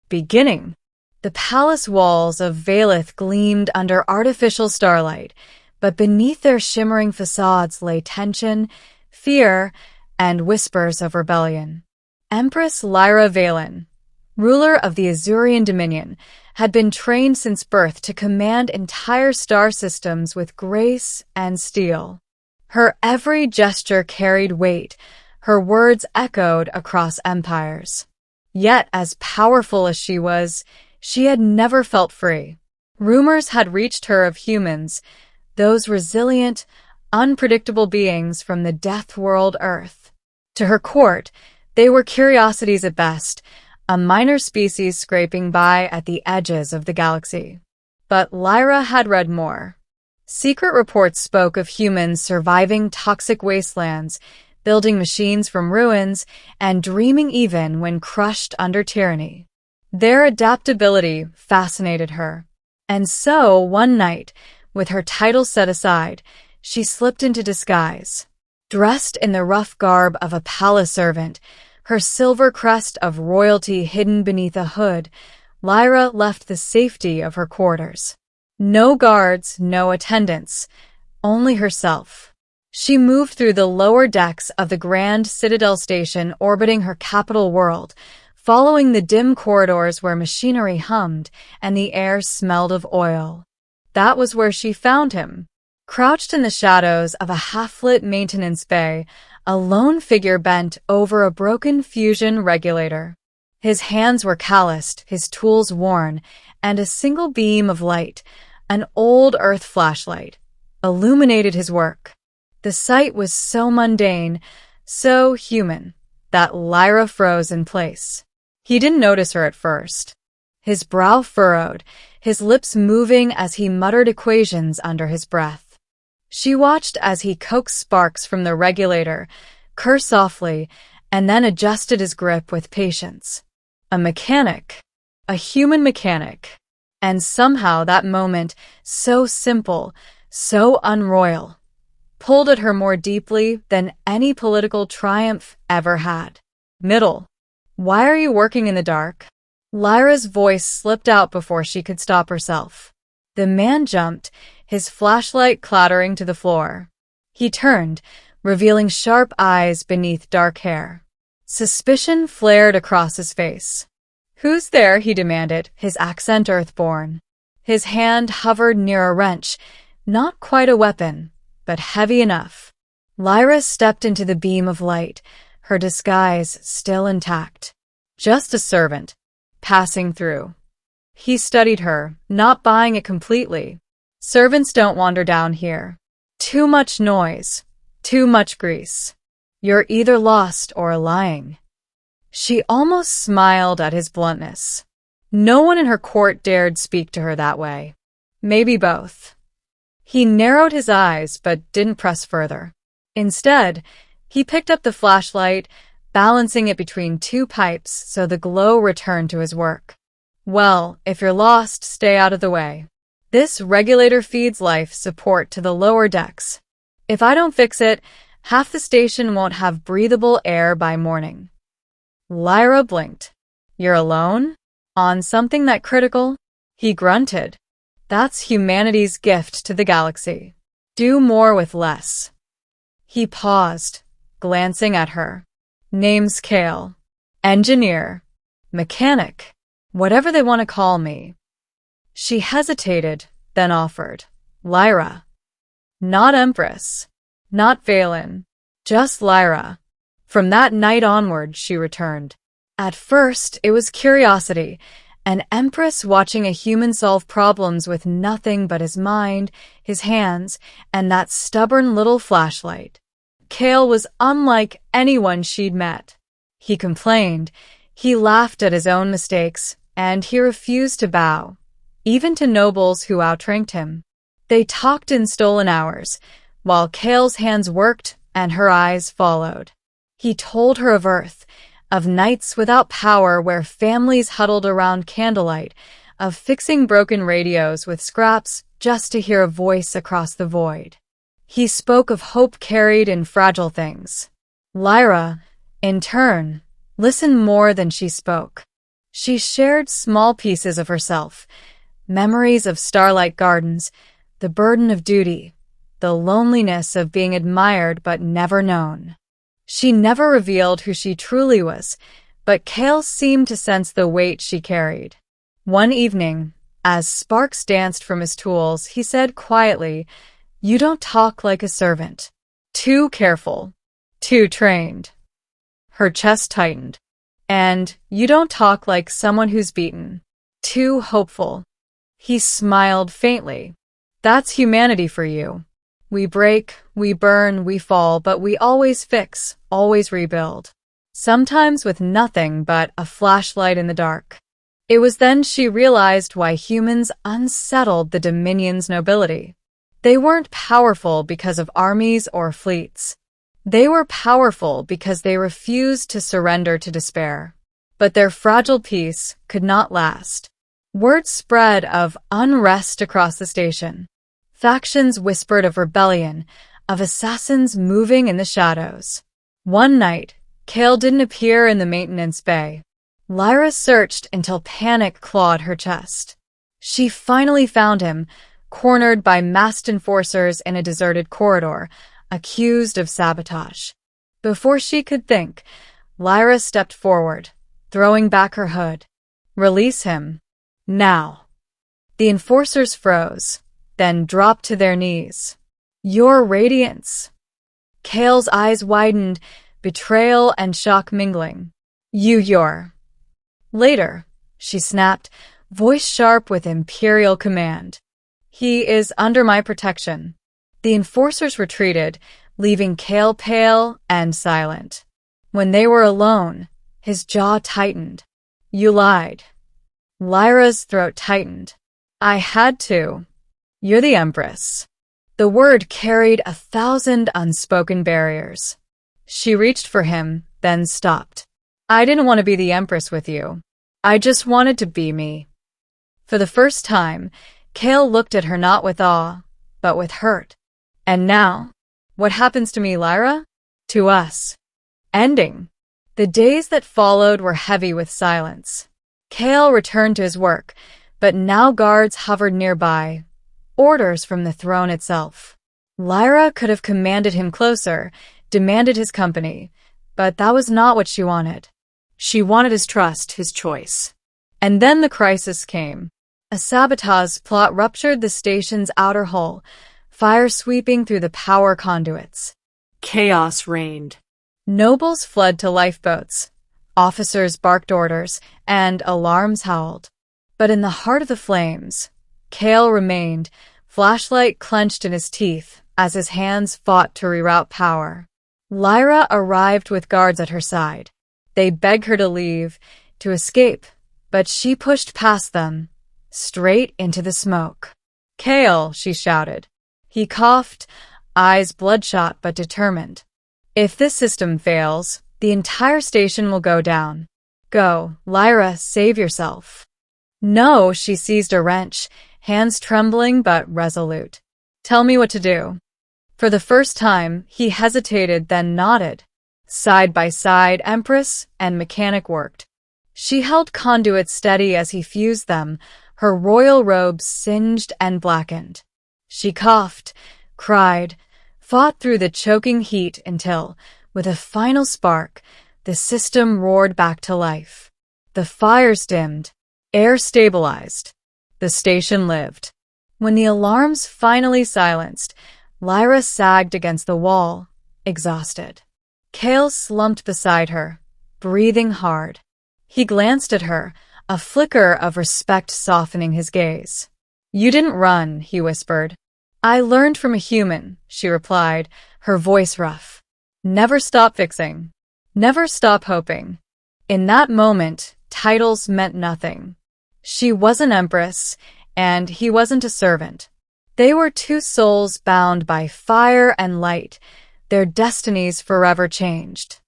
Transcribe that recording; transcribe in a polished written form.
Beginning. The palace walls of Valeth gleamed under artificial starlight, but beneath their shimmering facades lay tension, fear, and whispers of rebellion. Empress Lyra Valen, ruler of the Azurian Dominion, had been trained since birth to command entire star systems with grace and steel. Her every gesture carried weight, her words echoed across empires. Yet, as powerful as she had never felt free. Rumors had reached her of humans, those resilient, unpredictable beings from the death world Earth. To her court, they were curiosities at best, a minor species scraping by at the edges of the galaxy. But Lyra had read more. Secret reports spoke of humans surviving toxic wastelands, building machines from ruins, and dreaming even when crushed under tyranny. Their adaptability fascinated her. And so, one night, with her title set aside, she slipped into disguise. Dressed in the rough garb of a palace servant, her silver crest of royalty hidden beneath a hood, Lyra left the safety of her quarters. No guards, no attendants, only herself. She moved through the lower decks of the Grand Citadel station orbiting her capital world, following the dim corridors where machinery hummed and the air smelled of oil. That was where she found him. Crouched in the shadows of a half-lit maintenance bay, a lone figure bent over a broken fusion regulator. His hands were calloused, his tools worn, and a single beam of light, an old Earth flashlight, illuminated his work. The sight was so mundane, so human, that Lyra froze in place. He didn't notice her at first. His brow furrowed, his lips moving as he muttered equations under his breath. She watched as he coaxed sparks from the regulator, cursed softly, and then adjusted his grip with patience. A mechanic. A human mechanic. And somehow that moment, so simple, so unroyal, pulled at her more deeply than any political triumph ever had. Middle. Why are you working in the dark? Lyra's voice slipped out before she could stop herself. The man jumped, his flashlight clattering to the floor. He turned, revealing sharp eyes beneath dark hair. Suspicion flared across his face. "Who's there?" he demanded, his accent earthborn. His hand hovered near a wrench, not quite a weapon, but heavy enough. Lyra stepped into the beam of light, her disguise still intact. Just a servant, passing through. He studied her, not buying it completely. Servants don't wander down here. Too much noise, too much grease. You're either lost or lying. She almost smiled at his bluntness. No one in her court dared speak to her that way. Maybe both. He narrowed his eyes but didn't press further. Instead, he picked up the flashlight, balancing it between two pipes so the glow returned to his work. "Well, if you're lost, stay out of the way. This regulator feeds life support to the lower decks. If I don't fix it, half the station won't have breathable air by morning." Lyra blinked. "You're alone? On something that critical?" He grunted. "That's humanity's gift to the galaxy. Do more with less." He paused, glancing at her. "Name's Kale. Engineer. Mechanic. Whatever they want to call me." She hesitated, then offered. "Lyra. Not Empress. Not Valen. Just Lyra." From that night onward, she returned. At first, it was curiosity, an Empress watching a human solve problems with nothing but his mind, his hands, and that stubborn little flashlight. Kale was unlike anyone she'd met. He complained, he laughed at his own mistakes, and he refused to bow, even to nobles who outranked him. They talked in stolen hours, while Kale's hands worked and her eyes followed. He told her of Earth, of nights without power where families huddled around candlelight, of fixing broken radios with scraps just to hear a voice across the void. He spoke of hope carried in fragile things. Lyra, in turn, listened more than she spoke. She shared small pieces of herself, memories of starlight gardens, the burden of duty, the loneliness of being admired but never known. She never revealed who she truly was, but Kale seemed to sense the weight she carried. One evening, as sparks danced from his tools, he said quietly, "You don't talk like a servant. Too careful. Too trained." Her chest tightened. "And you don't talk like someone who's beaten. Too hopeful." He smiled faintly. "That's humanity for you. We break, we burn, we fall, but we always fix, always rebuild. Sometimes with nothing but a flashlight in the dark." It was then she realized why humans unsettled the Dominion's nobility. They weren't powerful because of armies or fleets. They were powerful because they refused to surrender to despair. But their fragile peace could not last. Word spread of unrest across the station. Factions whispered of rebellion, of assassins moving in the shadows. One night, Kale didn't appear in the maintenance bay. Lyra searched until panic clawed her chest. She finally found him, cornered by masked enforcers in a deserted corridor, accused of sabotage. Before she could think, Lyra stepped forward, throwing back her hood. "Release him. Now." The enforcers froze, then dropped to their knees. "Your radiance." Kale's eyes widened, betrayal and shock mingling. You're. Later, she snapped, voice sharp with imperial command. "He is under my protection." The enforcers retreated, leaving Kale pale and silent. When they were alone, his jaw tightened. "You lied." Lyra's throat tightened. "I had to. You're the Empress." The word carried 1,000 unspoken barriers. She reached for him, then stopped. "I didn't want to be the Empress with you. I just wanted to be me." For the first time, Kale looked at her not with awe, but with hurt. "And now, what happens to me, Lyra? To us." Ending. The days that followed were heavy with silence. Kale returned to his work, but now guards hovered nearby, orders from the throne itself. Lyra could have commanded him closer, demanded his company, but that was not what she wanted. She wanted his trust, his choice. And then the crisis came. A sabotage plot ruptured the station's outer hull, fire sweeping through the power conduits. Chaos reigned. Nobles fled to lifeboats. Officers barked orders, and alarms howled. But in the heart of the flames, Kale remained, flashlight clenched in his teeth as his hands fought to reroute power. Lyra arrived with guards at her side. They begged her to leave, to escape, but she pushed past them, straight into the smoke. "Kale," she shouted. He coughed, eyes bloodshot but determined. "If this system fails, the entire station will go down. Go, Lyra, save yourself." "No," she seized a wrench, hands trembling but resolute. "Tell me what to do." For the first time, he hesitated, then nodded. Side by side, Empress and mechanic worked. She held conduits steady as he fused them, her royal robes singed and blackened. She coughed, cried, fought through the choking heat until, with a final spark, the system roared back to life. The fires dimmed, air stabilized. The station lived. When the alarms finally silenced, Lyra sagged against the wall, exhausted. Kale slumped beside her, breathing hard. He glanced at her, a flicker of respect softening his gaze. "You didn't run," he whispered. "I learned from a human," she replied, her voice rough. "Never stop fixing. Never stop hoping." In that moment, titles meant nothing. She was an empress, and he wasn't a servant. They were two souls bound by fire and light, their destinies forever changed.